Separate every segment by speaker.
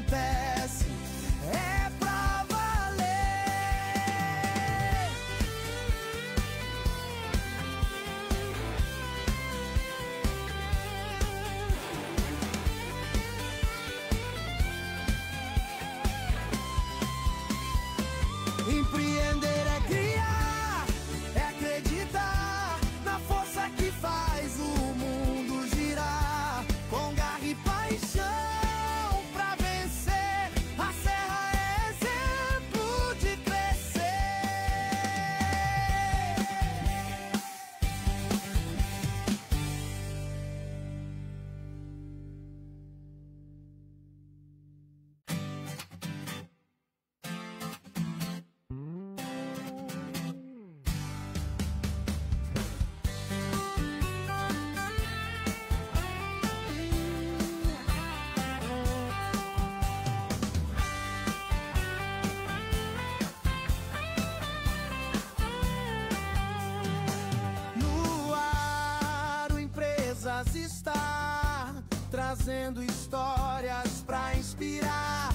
Speaker 1: acontece é pra valer. Empreender é criar, é acreditar na força que faz o mundo girar. Com garra e paixão pra vencer, a serra é exemplo de crescer. Está trazendo histórias pra inspirar.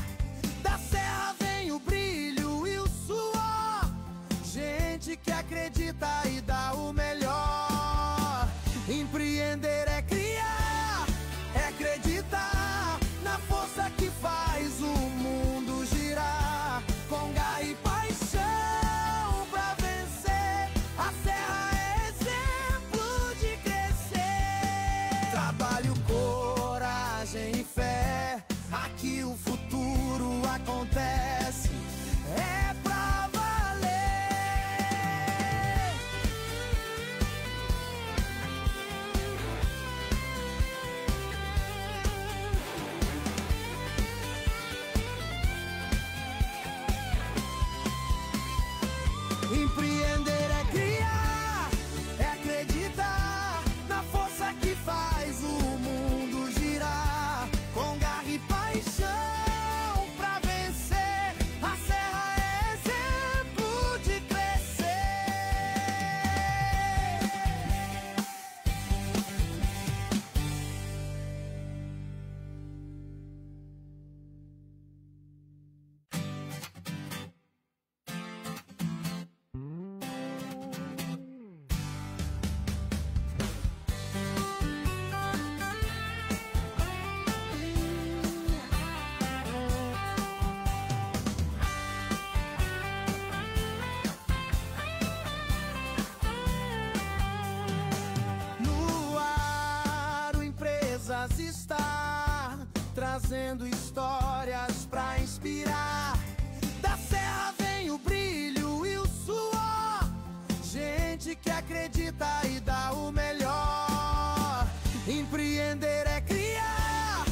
Speaker 1: Da serra vem o brilho e o suor, gente que acredita e dá o melhor. Empreender é criar, é acreditar na força que faz o mundo girar. Com garra e paixão pra vencer, a serra é exemplo de crescer. Trabalho, coragem e fé, aqui o futuro acontece é pra valer. Empreender é criar, é acreditar na força que faz o mundo girar. Com garra e paixão pra vencer, a serra é exemplo de crescer. Está trazendo histórias pra inspirar. Da serra vem o brilho e o suor, gente que acredita e dá o melhor. Empreender é criar,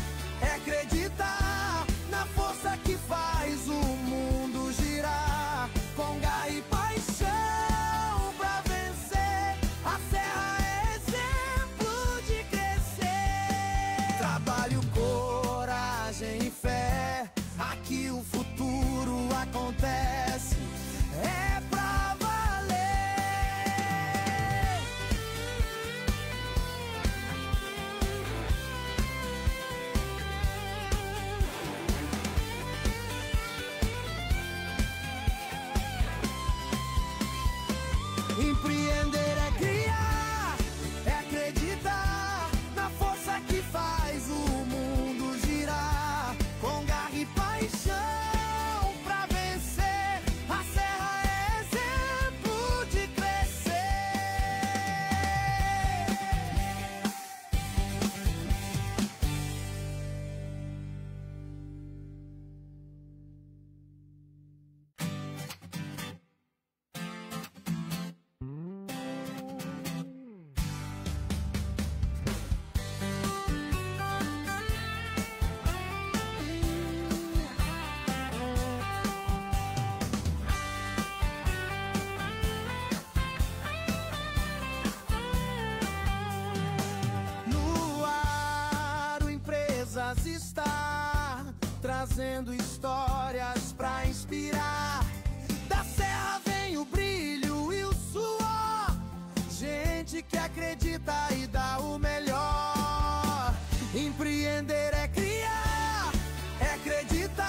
Speaker 1: é acreditar na força que faz o mundo girar. Com garra e paixão pra vencer, a serra é exemplo de crescer. Trabalho, coragem e fé, aqui o futuro acontece é pra valer. Empreender é criar, é acreditar na força que faz o mundo girar. Com garra e paixão pra vencer, a serra é exemplo de crescer. Está trazendo histórias pra inspirar. Da serra vem o brilho e o suor, gente que acredita e dá o melhor. Empreender é criar, é acreditar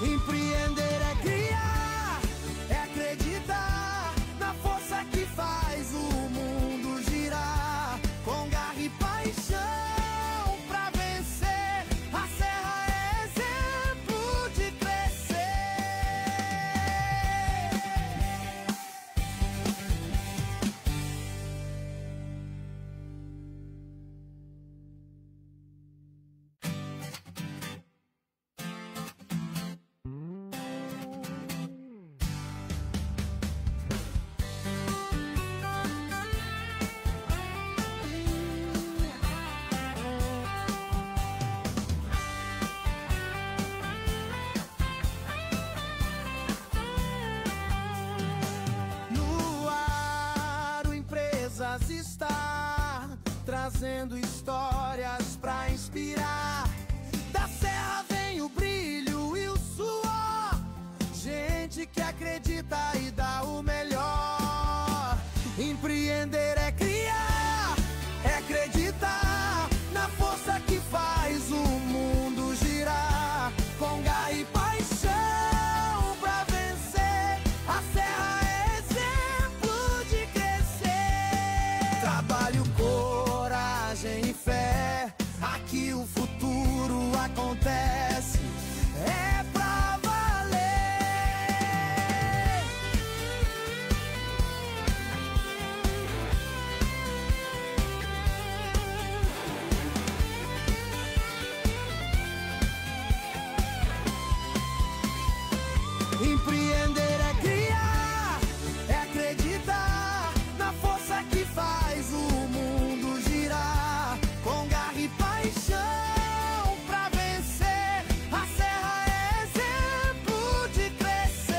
Speaker 1: Empreender é criar, é acreditar na força que faz o mundo girar. Com garra e paixão pra vencer, a Serra é exemplo de crescer. No ar, o Empresas está trazendo histórias pra inspirar. Da Serra vem o brilho e o suor, gente que acredita e dá o melhor. Empreender é criar, é acreditar na força que faz o mundo girar. Com garra e paixão pra vencer, a Serra é exemplo de crescer. Trabalho, coragem e fé, aqui o futuro acontece. É pra valer. Empreender é criar, é acreditar na força que faz o mundo girar. Com garra e paixão pra vencer, a Serra é exemplo de crescer.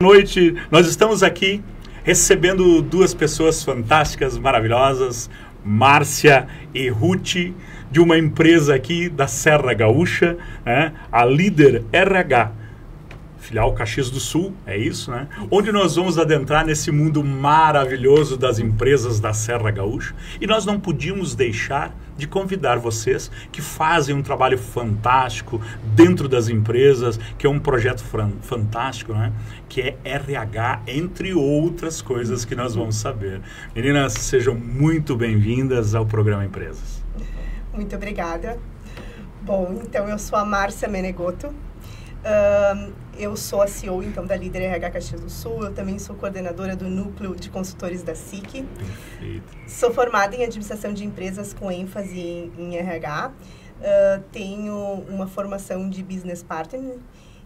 Speaker 2: Boa noite, nós estamos aqui recebendo duas pessoas fantásticas, maravilhosas, Márcia e Ruth, de uma empresa aqui da Serra Gaúcha, né? A Líder RH, filial Caxias do Sul, é isso, né? Onde nós vamos adentrar nesse mundo maravilhoso das empresas da Serra Gaúcha. E nós não podíamos deixar de convidar vocês que fazem um trabalho fantástico dentro das empresas, que é um projeto fantástico, né? Que é RH, entre outras coisas que nós vamos saber. Meninas, sejam muito bem-vindas ao programa Empresas.
Speaker 3: Muito obrigada. Bom, então eu sou a Márcia Menegoto. Eu sou a CEO, então, da Líder RH Caxias do Sul. Eu também sou coordenadora do Núcleo de Consultores da SIC.
Speaker 2: Perfeito.
Speaker 3: Sou formada em Administração de Empresas com ênfase em RH. Tenho uma formação de Business Partner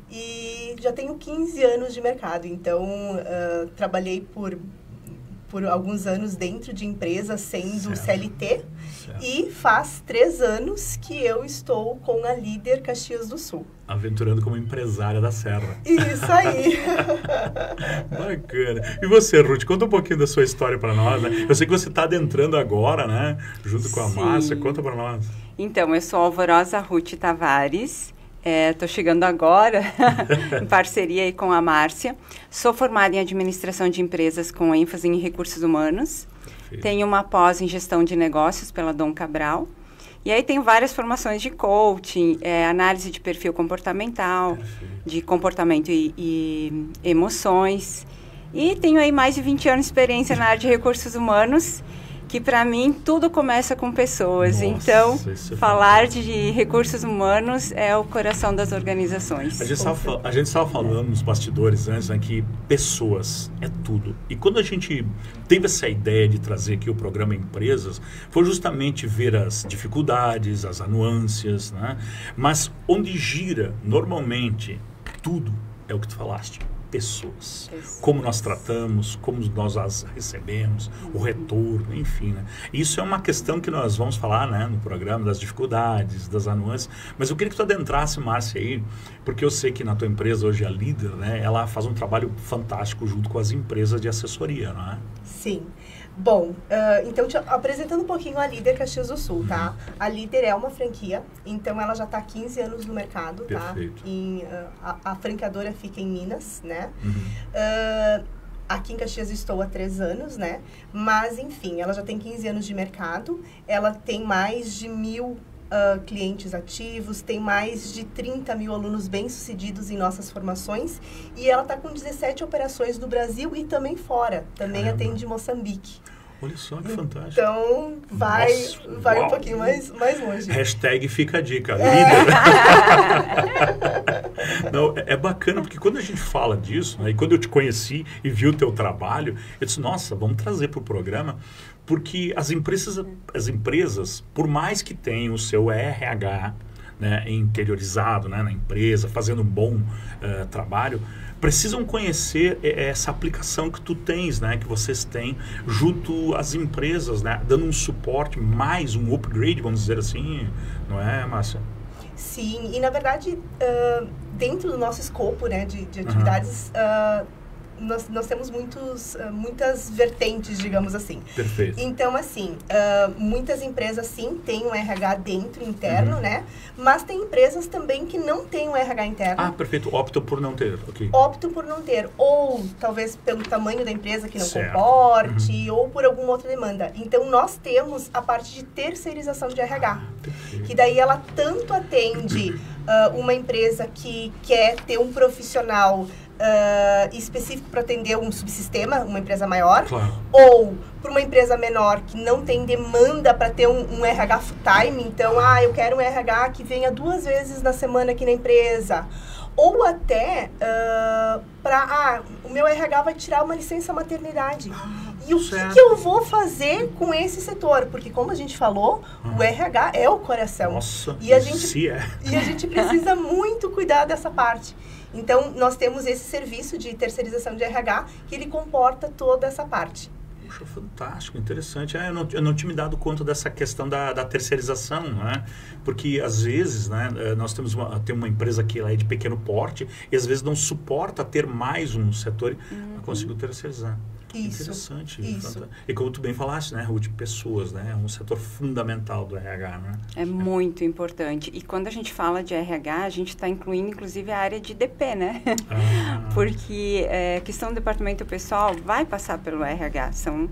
Speaker 3: e já tenho 15 anos de mercado. Então, trabalhei por alguns anos dentro de empresas, sendo CLT. Certo. E faz 3 anos que eu estou com a Líder Caxias do Sul.
Speaker 2: Aventurando como empresária da Serra.
Speaker 3: Isso aí.
Speaker 2: Bacana. E você, Ruth, conta um pouquinho da sua história para nós, né? Eu sei que você está adentrando agora, né? Junto com a Márcia. Conta para nós.
Speaker 4: Então, eu sou a Alvorosa Ruth Tavares. Estou chegando agora, em parceria aí com a Márcia. Sou formada em Administração de Empresas com ênfase em Recursos Humanos. Perfeito. Tenho uma pós em Gestão de Negócios pela Dom Cabral. E aí tenho várias formações de coaching, análise de perfil comportamental, perfeito, de comportamento e emoções. E tenho aí mais de 20 anos de experiência na área de recursos humanos, que para mim tudo começa com pessoas. Nossa, então, falar de recursos humanos é o coração das organizações.
Speaker 2: A gente estava falando nos bastidores antes, né, que pessoas é tudo. E quando a gente teve essa ideia de trazer aqui o programa Empresas, foi justamente ver as dificuldades, as nuances, né? Mas onde gira normalmente tudo é o que tu falaste. Pessoas, como nós tratamos, como nós as recebemos, o retorno, enfim, né? Isso é uma questão que nós vamos falar, né, no programa, das dificuldades, das nuances, mas eu queria que tu adentrasse, Márcia, aí, Porque eu sei que na tua empresa hoje, a Líder, né, ela faz um trabalho fantástico junto com as empresas de assessoria, não é?
Speaker 3: Sim. Bom, então apresentando um pouquinho a Líder Caxias do Sul, tá? A Líder é uma franquia, então ela já está há 15 anos no mercado,
Speaker 2: Perfeito.
Speaker 3: tá? A franqueadora fica em Minas, né? Aqui em Caxias estou há 3 anos, né? Mas, enfim, ela já tem 15 anos de mercado, ela tem mais de 1.000 clientes ativos, tem mais de 30 mil alunos bem-sucedidos em nossas formações e ela está com 17 operações no Brasil e também fora, também
Speaker 2: Caramba.
Speaker 3: atende Moçambique.
Speaker 2: Olha só que fantástico.
Speaker 3: Então, vai
Speaker 2: uau.
Speaker 3: um pouquinho mais longe.
Speaker 2: Hashtag fica a dica, Líder. Não, é bacana, porque quando a gente fala disso, né, e quando eu te conheci e vi o teu trabalho, eu disse, nossa, vamos trazer para o programa, porque as empresas, por mais que tenham o seu RH, né, interiorizado, né, na empresa, fazendo um bom trabalho, precisam conhecer essa aplicação que tu tens, né, que vocês têm junto às empresas, né, dando um suporte, mais um upgrade, vamos dizer assim, não é, Márcia?
Speaker 3: Sim, e na verdade, dentro do nosso escopo, né, de atividades, nós temos muitas vertentes, digamos assim.
Speaker 2: Perfeito.
Speaker 3: Então, assim, muitas empresas, sim, têm um RH dentro, interno, né? Mas tem empresas também que não têm um RH interno.
Speaker 2: Ah, perfeito. Optam por não ter, ok.
Speaker 3: Optam por não ter. Ou, talvez, pelo tamanho da empresa que não
Speaker 2: Certo.
Speaker 3: comporte, ou por alguma outra demanda. Então, nós temos a parte de terceirização de RH.
Speaker 2: Perfeito.
Speaker 3: Que daí ela tanto atende uma empresa que quer ter um profissional específico para atender um subsistema, uma empresa maior,
Speaker 2: Claro.
Speaker 3: ou para uma empresa menor que não tem demanda para ter um RH full time, então, eu quero um RH que venha 2 vezes na semana aqui na empresa, ou até o meu RH vai tirar uma licença maternidade. E o que eu vou fazer com esse setor? Porque, como a gente falou, o RH é o coração.
Speaker 2: Nossa,
Speaker 3: e a gente
Speaker 2: é.
Speaker 3: a gente precisa muito cuidar dessa parte. Então, nós temos esse serviço de terceirização de RH que ele comporta toda essa parte.
Speaker 2: Puxa, fantástico, interessante. Eu não tinha me dado conta dessa questão da terceirização, né? Porque, às vezes, né, nós temos uma empresa que ela é de pequeno porte e, às vezes, não suporta ter mais um setor e conseguiu terceirizar.
Speaker 3: Isso.
Speaker 2: Interessante.
Speaker 3: Isso.
Speaker 2: E como tu bem falaste, né, Ruth, pessoas, né? É um setor fundamental do RH, né?
Speaker 4: É muito importante. E quando a gente fala de RH, a gente está incluindo, inclusive, a área de DP, né? Porque a questão do departamento pessoal vai passar pelo RH. São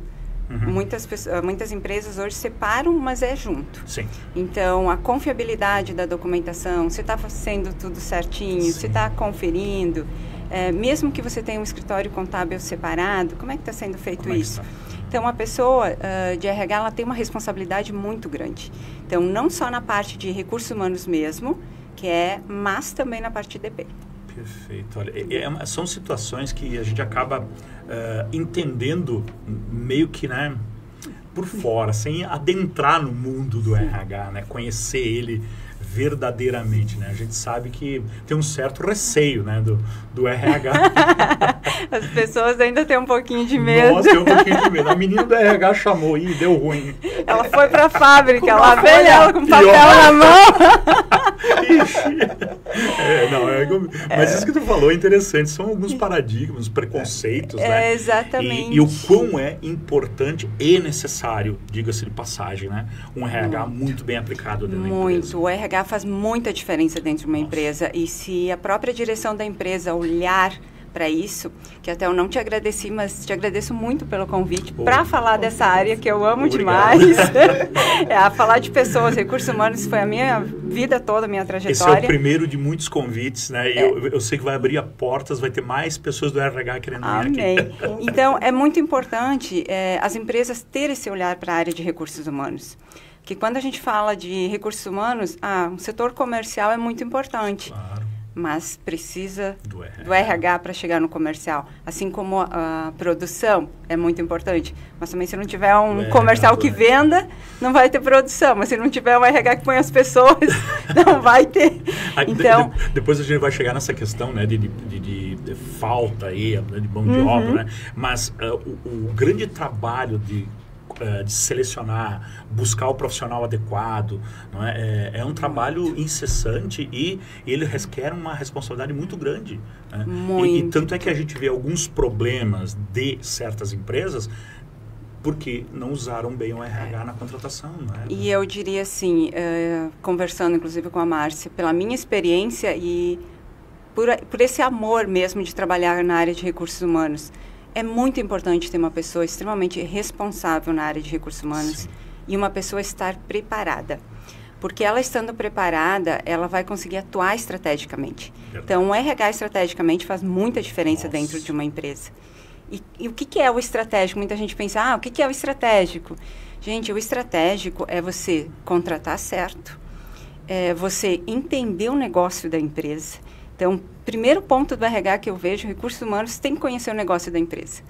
Speaker 4: muitas empresas hoje separam, mas é junto.
Speaker 2: Sim.
Speaker 4: Então, a confiabilidade da documentação, se está sendo tudo certinho, se está conferindo... mesmo que você tenha um escritório contábil separado, como é que está sendo feito isso? Então, a pessoa de RH ela tem uma responsabilidade muito grande. Então, não só na parte de recursos humanos mesmo, mas também na parte de DP.
Speaker 2: Perfeito. Olha, são situações que a gente acaba entendendo meio que, né, por fora, sem adentrar no mundo do RH, né, conhecer ele verdadeiramente, né? A gente sabe que tem um certo receio, né, do RH.
Speaker 4: As pessoas ainda têm um pouquinho de medo.
Speaker 2: Nossa, tem um pouquinho de medo. A menina do RH chamou e deu ruim.
Speaker 4: Ela foi para a fábrica, ela veio ela com papel na mão.
Speaker 2: Mas isso que tu falou é interessante. São alguns paradigmas, preconceitos, né?
Speaker 4: Exatamente.
Speaker 2: E o quão é importante e necessário, diga-se de passagem, né? Um RH muito bem aplicado dentro da empresa.
Speaker 4: Muito. O RH faz muita diferença dentro de uma empresa. E se a própria direção da empresa olhar para isso, que até eu não te agradeci, mas te agradeço muito pelo convite para falar dessa área que eu amo demais. Falar de pessoas, recursos humanos, foi a minha vida toda, a minha trajetória.
Speaker 2: Esse é o primeiro de muitos convites, né? E eu sei que vai abrir portas, vai ter mais pessoas do RH querendo vir aqui.
Speaker 4: Então, é muito importante as empresas terem esse olhar para a área de recursos humanos. Que quando a gente fala de recursos humanos, um setor comercial é muito importante.
Speaker 2: Claro.
Speaker 4: Mas precisa do RH para chegar no comercial. Assim como a produção é muito importante. Mas também se não tiver um comercial que venda, não vai ter produção. Mas se não tiver um RH que põe as pessoas, não vai ter. Então,
Speaker 2: depois a gente vai chegar nessa questão, né, de falta aí, de mão de obra, né? Mas o grande trabalho de selecionar, buscar o profissional adequado, não é? É um trabalho incessante e ele requer uma responsabilidade muito grande. Né? E tanto é que a gente vê alguns problemas de certas empresas porque não usaram bem o RH na contratação. Não é?
Speaker 4: E eu diria assim, conversando inclusive com a Márcia, pela minha experiência e por esse amor mesmo de trabalhar na área de recursos humanos, é muito importante ter uma pessoa extremamente responsável na área de recursos humanos. Sim. E uma pessoa estar preparada. Porque ela estando preparada, ela vai conseguir atuar estrategicamente. Então, o RH estrategicamente faz muita diferença dentro de uma empresa. E o que é o estratégico? Muita gente pensa, o que é o estratégico? Gente, o estratégico é você contratar certo, é você entender o negócio da empresa. Então, primeiro ponto do RH que eu vejo, recursos humanos tem que conhecer o negócio da empresa.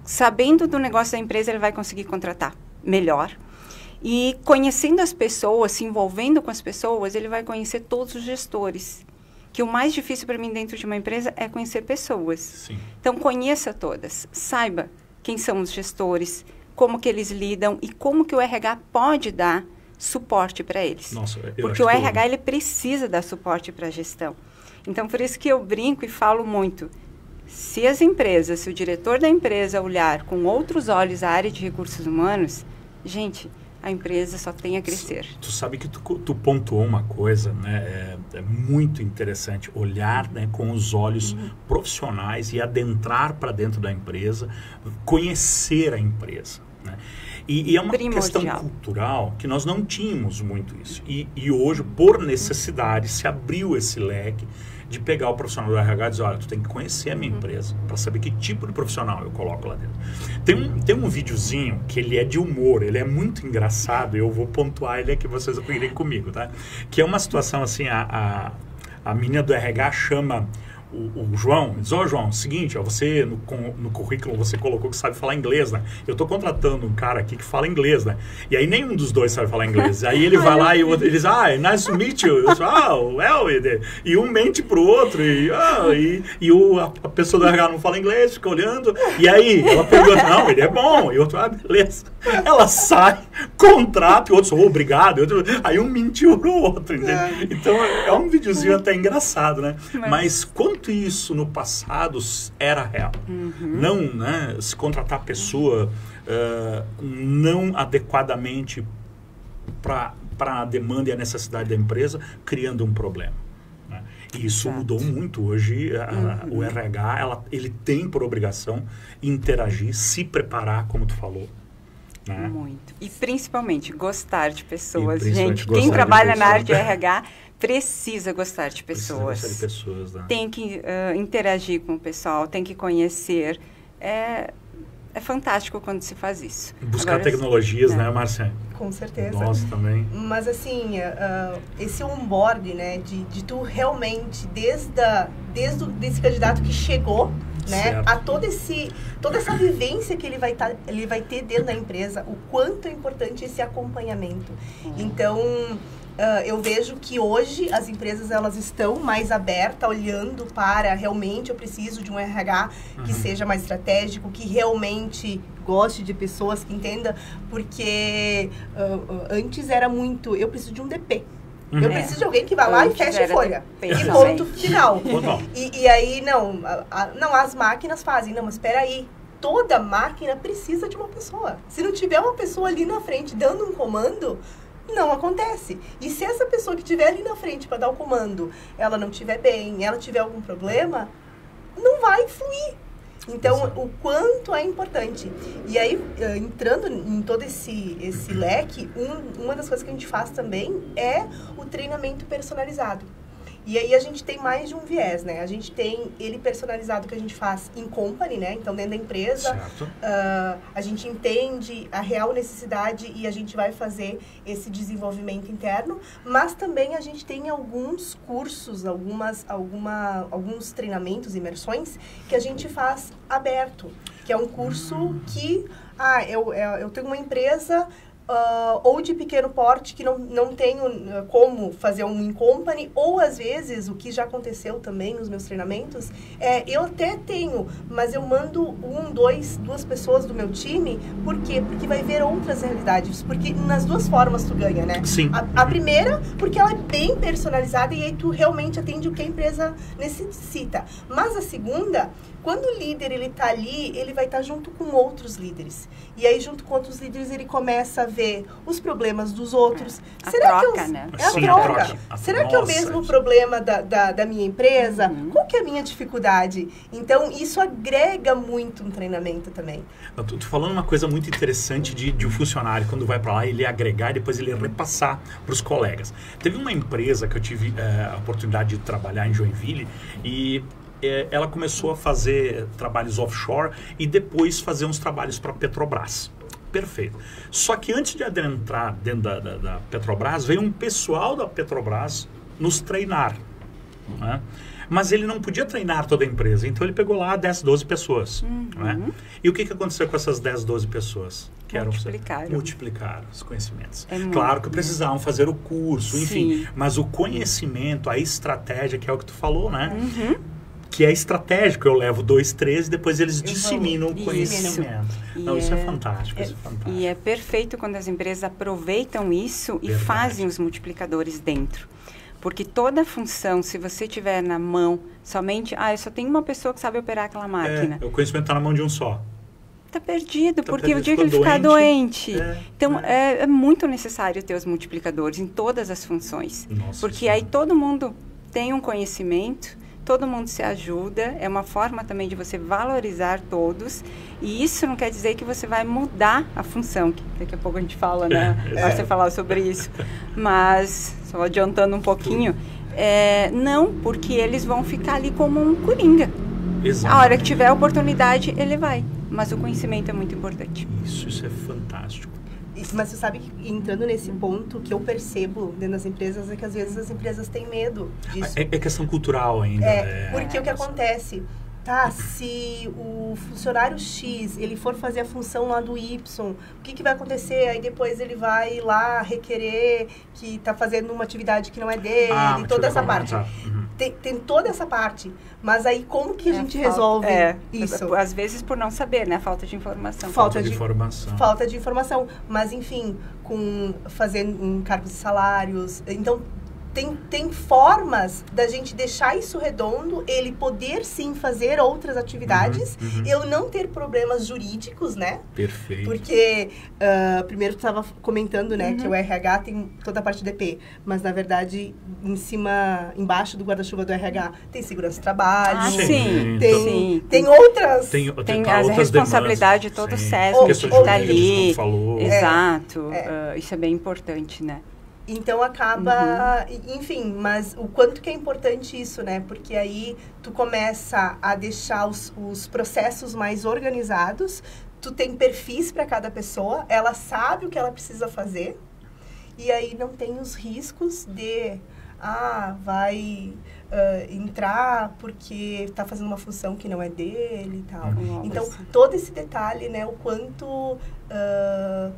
Speaker 4: Sabendo do negócio da empresa, ele vai conseguir contratar melhor. E conhecendo as pessoas, se envolvendo com as pessoas, ele vai conhecer todos os gestores. Que o mais difícil para mim dentro de uma empresa é conhecer pessoas. Sim. Então, conheça todas. Saiba quem são os gestores, como que eles lidam e como que o RH pode dar suporte para eles. Nossa, porque o RH ele precisa dar suporte para a gestão. Então, por isso que eu brinco e falo muito. Se as empresas, se o diretor da empresa olhar com outros olhos a área de recursos humanos, gente, a empresa só tem a crescer.
Speaker 2: Tu sabe que tu pontuou uma coisa, né? É muito interessante olhar, né, com os olhos profissionais e adentrar para dentro da empresa, conhecer a empresa. Né? E é uma questão cultural que nós não tínhamos muito isso. E hoje, por necessidade, se abriu esse leque de pegar o profissional do RH e dizer, olha, tu tem que conhecer a minha empresa para saber que tipo de profissional eu coloco lá dentro. Tem um videozinho que ele é de humor, ele é muito engraçado, eu vou pontuar ele aqui, vocês irem comigo, tá? Que é uma situação assim, a menina do RH chama o João, diz, João, seguinte, você no currículo você colocou que sabe falar inglês, né? Eu estou contratando um cara aqui que fala inglês, né? E aí nenhum dos dois sabe falar inglês. Aí ele vai lá e o outro, ele diz, nice to meet you. Eu sou, well, e um mente pro outro, a pessoa do RH não fala inglês, fica olhando, e aí ela pergunta, não, ele é bom, e o outro, beleza. Ela sai, contrata, e o outro, obrigado, aí um mentiu pro outro, entendeu? Então é um videozinho até engraçado, né? Mas quanto isso no passado era real. Não, né, se contratar a pessoa não adequadamente para a demanda e a necessidade da empresa, criando um problema. Né? E isso mudou muito. Hoje, o RH, ele tem por obrigação interagir, se preparar, como tu falou. Né?
Speaker 4: Muito. E principalmente gostar de pessoas. Gente, quem trabalha na área de RH precisa gostar de pessoas.
Speaker 2: Precisa gostar de pessoas, né?
Speaker 4: Tem que interagir com o pessoal, tem que conhecer. É fantástico quando se faz isso.
Speaker 2: Buscar tecnologias, né, Márcia?
Speaker 3: Com certeza.
Speaker 2: Nós também.
Speaker 3: Mas assim, esse onboard, né, de tu realmente, desde esse candidato que chegou, né, a toda essa vivência que ele vai ter dentro da empresa, o quanto é importante esse acompanhamento. Então, eu vejo que hoje as empresas elas estão mais abertas, olhando para realmente eu preciso de um RH que seja mais estratégico, que realmente goste de pessoas, que entenda, porque antes era muito, eu preciso de um DP. Eu preciso de alguém que vá lá e feche a folha. E ponto final. E aí, não, as máquinas fazem. Não, mas espera aí. Toda máquina precisa de uma pessoa. Se não tiver uma pessoa ali na frente dando um comando, não acontece. E se essa pessoa que estiver ali na frente para dar o comando, ela não estiver bem, ela tiver algum problema, não vai fluir. Então, o quanto é importante. E aí, entrando em todo esse leque, uma das coisas que a gente faz também é o treinamento personalizado. E aí a gente tem mais de um viés, né? A gente tem ele personalizado que a gente faz em company, né? Então, dentro da empresa, a gente entende a real necessidade e a gente vai fazer esse desenvolvimento interno. Mas também a gente tem alguns cursos, alguns treinamentos, imersões, que a gente faz aberto. Que é um curso que, eu tenho uma empresa, ou de pequeno porte, que não tenho como fazer um in-company, ou às vezes, o que já aconteceu também nos meus treinamentos, eu até tenho, mas eu mando duas pessoas do meu time, por quê? Porque vai ver outras realidades, porque nas duas formas tu ganha, né?
Speaker 2: Sim.
Speaker 3: A primeira, porque ela é bem personalizada e aí tu realmente atende o que a empresa necessita. Mas a segunda, quando o líder ele tá ali, ele vai estar junto com outros líderes. E aí, junto com outros líderes, ele começa a ver os problemas dos outros.
Speaker 4: A
Speaker 3: Será
Speaker 4: troca,
Speaker 3: que
Speaker 4: né?
Speaker 3: É a
Speaker 2: Sim,
Speaker 3: troca.
Speaker 2: a
Speaker 3: Será que é o
Speaker 2: nossa,
Speaker 3: mesmo
Speaker 2: isso.
Speaker 3: problema da minha empresa? Qual que é a minha dificuldade? Então, isso agrega muito um treinamento também.
Speaker 2: Eu tô falando uma coisa muito interessante de um funcionário, quando vai para lá, ele agregar e depois ele repassar para os colegas. Teve uma empresa que eu tive a oportunidade de trabalhar em Joinville e ela começou a fazer trabalhos offshore e depois fazer uns trabalhos para a Petrobras. Perfeito. Só que antes de adentrar dentro da Petrobras, veio um pessoal da Petrobras nos treinar, né? Mas ele não podia treinar toda a empresa, então ele pegou lá 10, 12 pessoas. Né? E o que aconteceu com essas 10, 12 pessoas? Multiplicaram os conhecimentos. Claro que precisavam fazer o curso, enfim. Sim. Mas o conhecimento, a estratégia, que é o que tu falou, né? Que é estratégico, eu levo 2, 3 e depois eles disseminam o conhecimento. Não, isso é fantástico, isso é fantástico.
Speaker 4: E é perfeito quando as empresas aproveitam isso e fazem os multiplicadores dentro. Porque toda função, se você tiver na mão somente... eu só tenho uma pessoa que sabe operar aquela máquina.
Speaker 2: O conhecimento está na mão de um só.
Speaker 4: Está perdido, porque o dia que ele ficar doente... Então, é muito necessário ter os multiplicadores em todas as funções.
Speaker 2: Nossa,
Speaker 4: porque aí todo mundo tem um conhecimento, todo mundo se ajuda, é uma forma também de você valorizar todos, e isso não quer dizer que você vai mudar a função, que daqui a pouco a gente fala, né? Vai você falar sobre isso. Mas, só adiantando um pouquinho, não, porque eles vão ficar ali como um coringa.
Speaker 2: Exato.
Speaker 4: A hora que tiver a oportunidade, ele vai. Mas o conhecimento é muito importante.
Speaker 2: Isso é fantástico.
Speaker 3: Mas você sabe que, entrando nesse ponto, que eu percebo dentro das empresas, é que às vezes as empresas têm medo disso.
Speaker 2: É questão cultural ainda.
Speaker 3: Porque o que acontece? Se o funcionário X, ele for fazer a função lá do Y, o que vai acontecer? Aí depois ele vai lá requerer que está fazendo uma atividade que não é dele, toda essa parte. Tem toda essa parte, mas aí como que a gente resolve isso?
Speaker 4: Às vezes por não saber, né? Falta de informação.
Speaker 3: Falta de informação. Mas, enfim, fazendo encargos de salários. Então, tem formas da gente deixar isso redondo, ele poder sim fazer outras atividades, eu não ter problemas jurídicos, né?
Speaker 2: Perfeito.
Speaker 3: Porque, primeiro tu estava comentando, né, que o RH tem toda a parte de DP, mas na verdade, embaixo do guarda-chuva do RH, tem segurança do trabalho, tem outras...
Speaker 4: Tem a responsabilidade de todo o SESC que está ali. Exato. Isso é bem importante, né?
Speaker 3: Então acaba, enfim, mas o quanto que é importante isso, né? Porque aí tu começa a deixar os processos mais organizados, tu tem perfis para cada pessoa, ela sabe o que ela precisa fazer, e aí não tem os riscos de, vai entrar porque está fazendo uma função que não é dele e tal. Então, todo esse detalhe, né, o quanto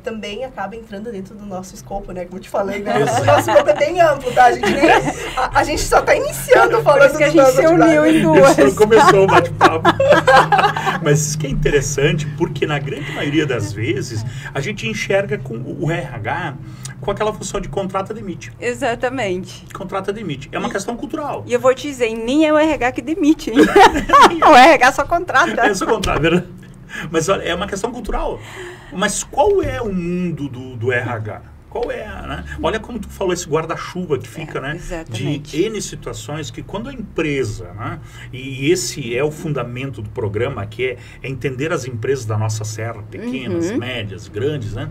Speaker 3: também acaba entrando dentro do nosso escopo, né, como eu te falei, né, o nosso escopo é bem amplo, tá? A gente só está iniciando falando
Speaker 4: que a gente se uniu em duas.
Speaker 2: Não começou o bate-papo. Mas isso que é interessante, porque na grande maioria das vezes, a gente enxerga com o RH com aquela função de contrata-demite.
Speaker 4: Exatamente.
Speaker 2: Contrata-demite. É uma questão cultural.
Speaker 4: E eu vou te dizer, nem é o RH que demite, hein? O RH só contrata.
Speaker 2: Só contrata, verdade? Mas olha, é uma questão cultural. Mas qual é o mundo do RH? Qual é, né? Olha como tu falou, esse guarda-chuva que fica, né?
Speaker 4: Exatamente.
Speaker 2: De N situações que quando a empresa, né? E esse é o fundamento do programa, que é entender as empresas da nossa serra, pequenas, médias, grandes, né?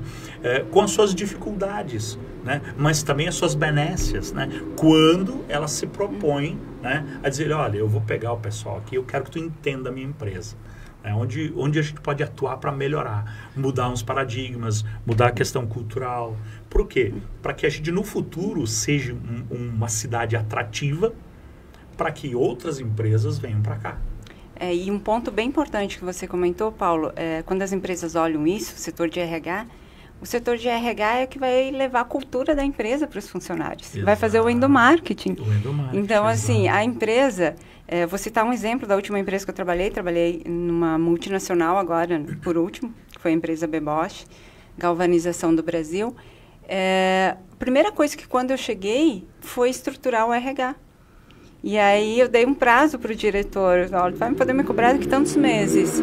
Speaker 2: Com as suas dificuldades, né? Mas também as suas benécias, né? Quando elas se propõem, né? A dizer, olha, eu vou pegar o pessoal aqui, eu quero que tu entenda a minha empresa. Onde a gente pode atuar para melhorar, mudar uns paradigmas, mudar a questão cultural. Por quê? Para que a gente no futuro seja uma cidade atrativa para que outras empresas venham para cá.
Speaker 4: E um ponto bem importante que você comentou, Paulo, quando as empresas olham isso, o setor de RH, o setor de RH é que vai levar a cultura da empresa para os funcionários.
Speaker 2: Exato.
Speaker 4: Vai fazer o endomarketing.
Speaker 2: O endomarketing,
Speaker 4: Então, assim,
Speaker 2: exato.
Speaker 4: a empresa... vou citar um exemplo da última empresa que eu trabalhei numa multinacional agora, por último, que foi a empresa Bebosch, Galvanização do Brasil. A primeira coisa que quando eu cheguei foi estruturar o RH. E aí eu dei um prazo para o diretor, olha, vai poder me cobrar daqui tantos meses.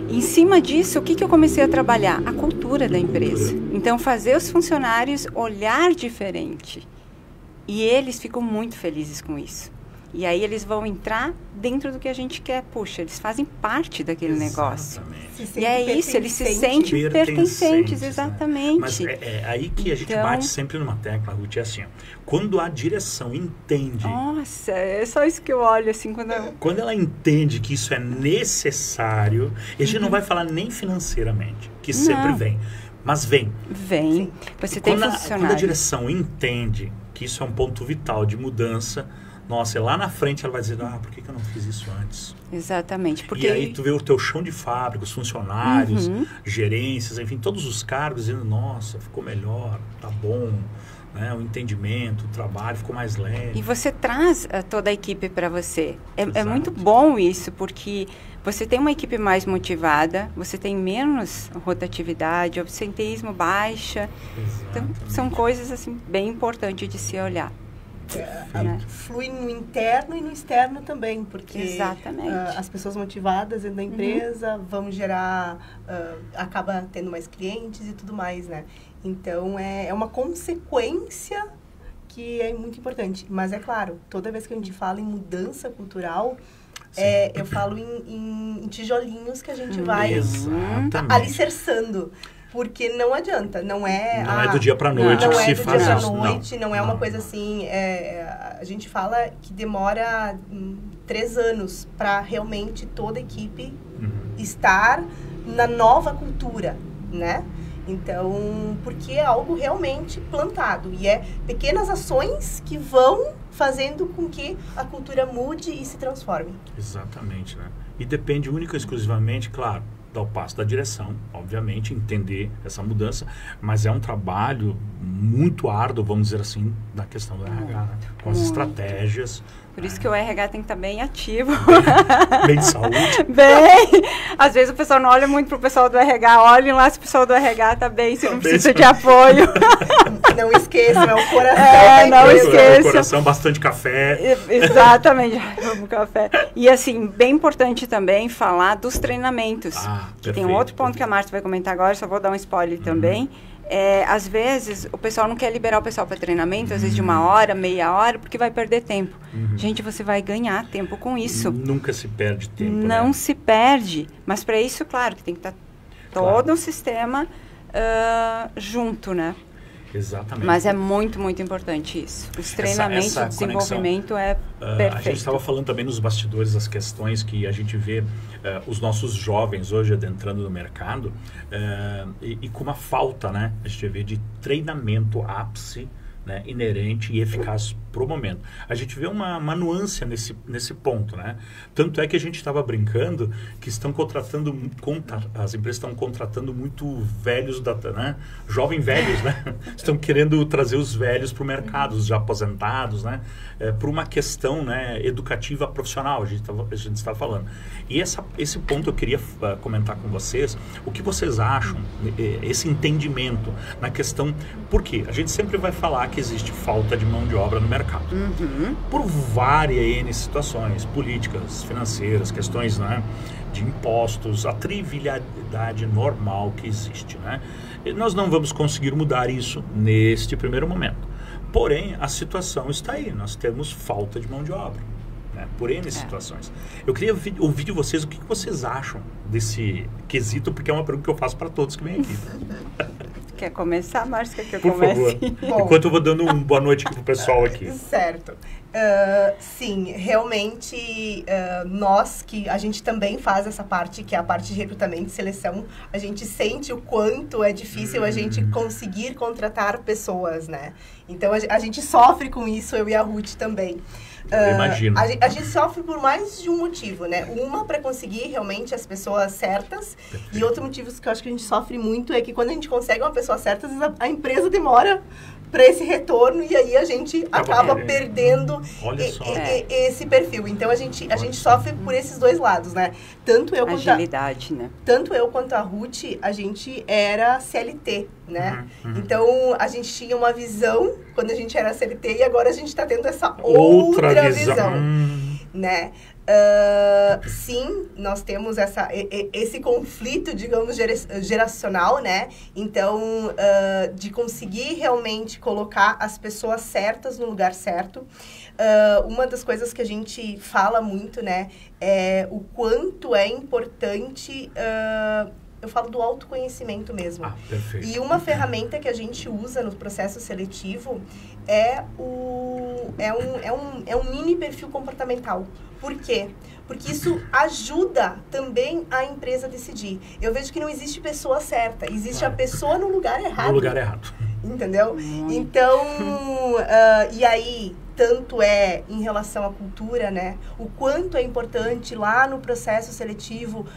Speaker 4: Em cima disso, o que eu comecei a trabalhar? A cultura da empresa. Então, fazer os funcionários olhar diferente. E eles ficam muito felizes com isso. E aí eles vão entrar dentro do que a gente quer. Puxa, eles fazem parte daquele negócio. E é isso, eles se sentem pertencentes, exatamente.
Speaker 2: Mas é aí que a gente bate sempre numa tecla, Ruth, é assim, ó, quando a direção entende...
Speaker 4: Nossa, é só isso que eu olho, assim,
Speaker 2: Quando ela entende que isso é necessário, e a gente não vai falar nem financeiramente, que sempre vem, mas vem.
Speaker 4: Vem. Você tem funcionários.
Speaker 2: Quando a direção entende que isso é um ponto vital de mudança... Nossa, lá na frente ela vai dizer, por que eu não fiz isso antes?
Speaker 4: Exatamente. Porque...
Speaker 2: E aí tu vê o teu chão de fábrica, os funcionários, gerências, enfim, todos os cargos dizendo, nossa, ficou melhor, tá bom, né? O entendimento, o trabalho ficou mais leve.
Speaker 4: E você traz toda a equipe para você. É muito bom isso, porque você tem uma equipe mais motivada, você tem menos rotatividade, absenteísmo baixa. Então, são coisas assim bem importantes de se olhar.
Speaker 3: Flui no interno e no externo também, porque
Speaker 4: exatamente.
Speaker 3: As pessoas motivadas dentro da empresa vão gerar, acaba tendo mais clientes e tudo mais, né? Então, é uma consequência que é muito importante. Mas, é claro, toda vez que a gente fala em mudança cultural, eu falo em tijolinhos que a gente vai alicerçando. Porque não adianta, não é
Speaker 2: do dia para noite que se faz isso.
Speaker 3: Não é uma coisa assim, a gente fala que demora 3 anos para realmente toda a equipe estar na nova cultura, né? Então, porque é algo realmente plantado e é pequenas ações que vão fazendo com que a cultura mude e se transforme.
Speaker 2: Exatamente, né? E depende única e exclusivamente, claro, ao passo da direção, obviamente, entender essa mudança, mas é um trabalho muito árduo, vamos dizer assim, na questão do RH, né? Com as estratégias.
Speaker 4: Por isso que o RH tem que estar bem ativo.
Speaker 2: Bem de saúde.
Speaker 4: Às vezes o pessoal não olha muito pro pessoal do RH, olhem lá se o pessoal do RH está bem, se não precisa de apoio.
Speaker 3: Não esqueçam, é o coração.
Speaker 4: Não esqueçam.
Speaker 2: O coração, bastante café.
Speaker 4: Exatamente, amo café. E assim, bem importante também falar dos treinamentos. Que tem um outro ponto que a Márcia vai comentar agora, só vou dar um spoiler também. Às vezes, o pessoal não quer liberar o pessoal para treinamento, às vezes de 1 hora, meia hora, porque vai perder tempo. Gente, você vai ganhar tempo com isso.
Speaker 2: Nunca se perde tempo,
Speaker 4: Não se perde. Mas para isso, claro, que tem que estar todo um sistema junto, né?
Speaker 2: Exatamente.
Speaker 4: Mas é muito, muito importante isso. Os treinamentos, o desenvolvimento perfeito.
Speaker 2: A gente estava falando também nos bastidores as questões que a gente vê os nossos jovens hoje adentrando no mercado e com uma falta, né? A gente vê de treinamento ápice, né, inerente e eficaz para o momento. A gente vê uma nuance nesse ponto, né? Tanto é que a gente estava brincando que estão contratando, as empresas estão contratando muito velhos, né? Jovem velhos, né? Estão querendo trazer os velhos para o mercado, os já aposentados, né? Por uma questão, né, educativa profissional, a gente está falando. E esse ponto eu queria comentar com vocês, o que vocês acham, esse entendimento na questão, por quê? A gente sempre vai falar que existe falta de mão de obra no mercado. Por várias situações, políticas, financeiras, questões, né, de impostos, a trivialidade normal que existe, né? E nós não vamos conseguir mudar isso neste primeiro momento. Porém, a situação está aí, nós temos falta de mão de obra, né, por N situações. Eu queria ouvir de vocês o que vocês acham desse quesito, porque é uma pergunta que eu faço para todos que vêm aqui.
Speaker 4: Quer começar, Márcia? Quer que eu
Speaker 2: Por
Speaker 4: comece?
Speaker 2: Favor. Enquanto eu vou dando uma boa noite aqui pro pessoal aqui.
Speaker 3: Certo. Sim, realmente nós que a gente também faz essa parte, que é a parte de recrutamento e seleção, a gente sente o quanto é difícil a gente conseguir contratar pessoas, né? Então a gente sofre com isso, eu e a Ruth também.
Speaker 2: Imagino.
Speaker 3: A gente sofre por mais de um motivo, né? Uma, para conseguir realmente as pessoas certas.
Speaker 2: Perfeito.
Speaker 3: E outro motivo que eu acho que a gente sofre muito é que quando a gente consegue uma pessoa certa, às vezes a empresa demora para esse retorno e aí a gente acaba perdendo esse perfil. Então a gente sofre por esses dois lados, né? Tanto eu
Speaker 4: Agilidade, né?
Speaker 3: Tanto eu quanto a Ruth, a gente era CLT, né? Então a gente tinha uma visão quando a gente era CLT e agora a gente está tendo essa outra visão, né? Sim, nós temos esse conflito, digamos, geracional, né? Então, de conseguir realmente colocar as pessoas certas no lugar certo. Uma das coisas que a gente fala muito, né? É o quanto é importante... eu falo do autoconhecimento mesmo.
Speaker 2: Perfeito.
Speaker 3: E uma ferramenta que a gente usa no processo seletivo é um mini perfil comportamental. Por quê? Porque isso ajuda também a empresa a decidir. Eu vejo que não existe pessoa certa, existe a pessoa no lugar errado.
Speaker 2: No lugar errado.
Speaker 3: Entendeu? Então, e aí, tanto é em relação à cultura, né? O quanto é importante lá no processo seletivo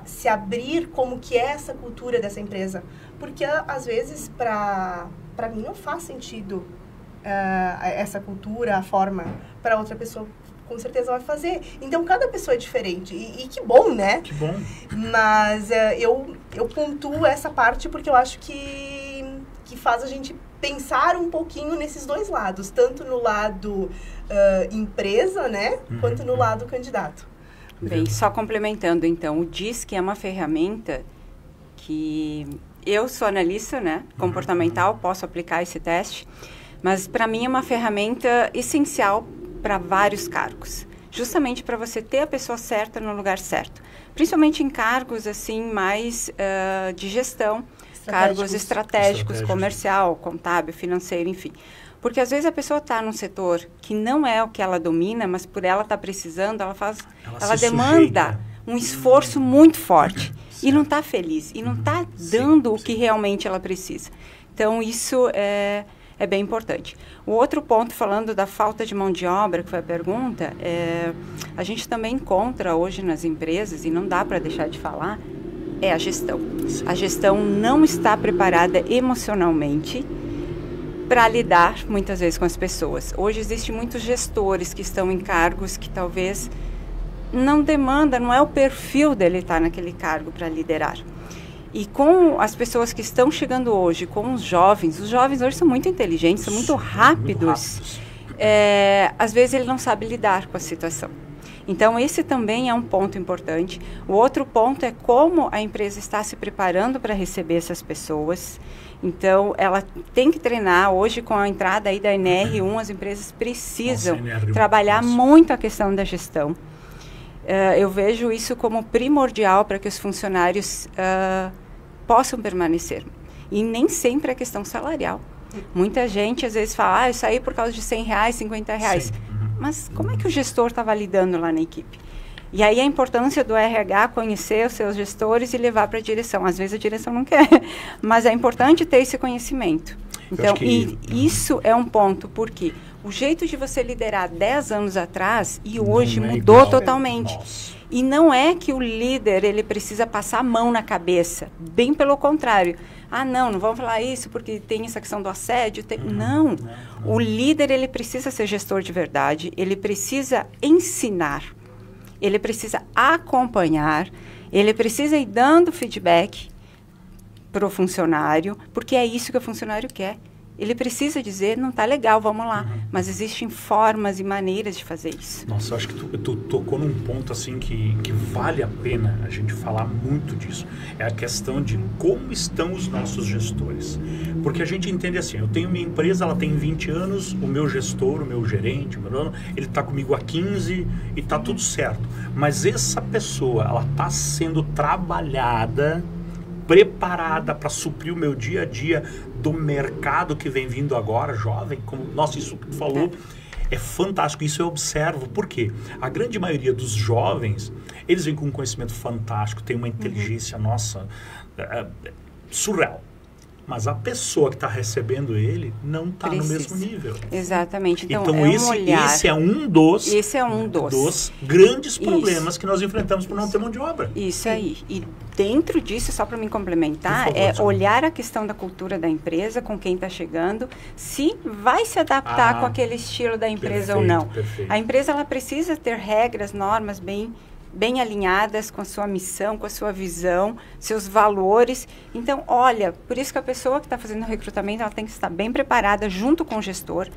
Speaker 3: se abrir como que é essa cultura dessa empresa. Porque, às vezes, para mim não faz sentido essa cultura, a forma, para outra pessoa com certeza vai fazer. Então, cada pessoa é diferente. E que bom, né?
Speaker 2: Que bom.
Speaker 3: Mas eu pontuo essa parte porque eu acho que faz a gente pensar um pouquinho nesses dois lados. Tanto no lado empresa, né? Quanto no lado candidato.
Speaker 4: Bem, só complementando, então. O DISC é uma ferramenta que... Eu sou analista, né? Comportamental, posso aplicar esse teste. Mas, para mim, é uma ferramenta essencial para vários cargos, justamente para você ter a pessoa certa no lugar certo, principalmente em cargos assim mais de gestão, cargos estratégicos, comercial, contábil, financeiro, enfim, porque às vezes a pessoa está num setor que não é o que ela domina, mas por ela estar precisando, ela demanda um esforço muito forte e não está feliz e não está dando o que realmente ela precisa. Então isso é bem importante. O outro ponto, falando da falta de mão de obra, que foi a pergunta, a gente também encontra hoje nas empresas, e não dá para deixar de falar, é a gestão. A gestão não está preparada emocionalmente para lidar, muitas vezes, com as pessoas. Hoje existem muitos gestores que estão em cargos que talvez não demanda, não é o perfil dele estar naquele cargo para liderar. E com as pessoas que estão chegando hoje, com os jovens hoje são muito inteligentes, são muito rápidos. Às vezes ele não sabe lidar com a situação. Então, esse também é um ponto importante. O outro ponto é como a empresa está se preparando para receber essas pessoas. Então, ela tem que treinar. Hoje, com a entrada aí da NR1, as empresas precisam trabalhar muito a questão da gestão. Eu vejo isso como primordial para que os funcionários possam permanecer. E nem sempre é questão salarial. Muita gente, às vezes, fala, eu saí por causa de R$100, R$50. Mas como é que o gestor está validando lá na equipe? E aí a importância do RH conhecer os seus gestores e levar para a direção. Às vezes a direção não quer, mas é importante ter esse conhecimento. Então, isso é um ponto, porque o jeito de você liderar 10 anos atrás e hoje mudou totalmente. E não é que o líder ele precisa passar a mão na cabeça, bem pelo contrário. Não vamos falar isso porque tem essa questão do assédio. Não, o líder ele precisa ser gestor de verdade, ele precisa ensinar, ele precisa acompanhar, ele precisa ir dando feedback para o funcionário, porque é isso que o funcionário quer. Ele precisa dizer, não está legal, vamos lá. Mas existem formas e maneiras de fazer isso.
Speaker 2: Nossa, eu acho que tu tocou num ponto assim que vale a pena a gente falar muito disso. É a questão de como estão os nossos gestores. Porque a gente entende assim, eu tenho minha empresa, ela tem 20 anos, o meu gestor, o meu gerente, ele está comigo há 15 e está tudo certo. Mas essa pessoa, ela está sendo trabalhada, preparada para suprir o meu dia a dia do mercado que vem vindo agora, jovem, como, nossa, isso que tu falou é fantástico, isso eu observo, por quê? A grande maioria dos jovens, eles vêm com um conhecimento fantástico, tem uma inteligência, nossa, surreal. mas a pessoa que está recebendo ele não está no mesmo nível.
Speaker 4: Exatamente.
Speaker 2: Então
Speaker 4: é um olhar.
Speaker 2: esse é um dos grandes problemas que nós enfrentamos por não ter mão de obra.
Speaker 4: Isso aí. E dentro disso, só para me complementar,
Speaker 2: favor,
Speaker 4: olhar a questão da cultura da empresa, com quem está chegando, se vai se adaptar com aquele estilo da empresa ou não.
Speaker 2: Perfeito.
Speaker 4: A empresa ela precisa ter regras, normas bem alinhadas com a sua missão, com a sua visão, seus valores. Então, olha, por isso que a pessoa que está fazendo o recrutamento, ela tem que estar bem preparada junto com o gestor,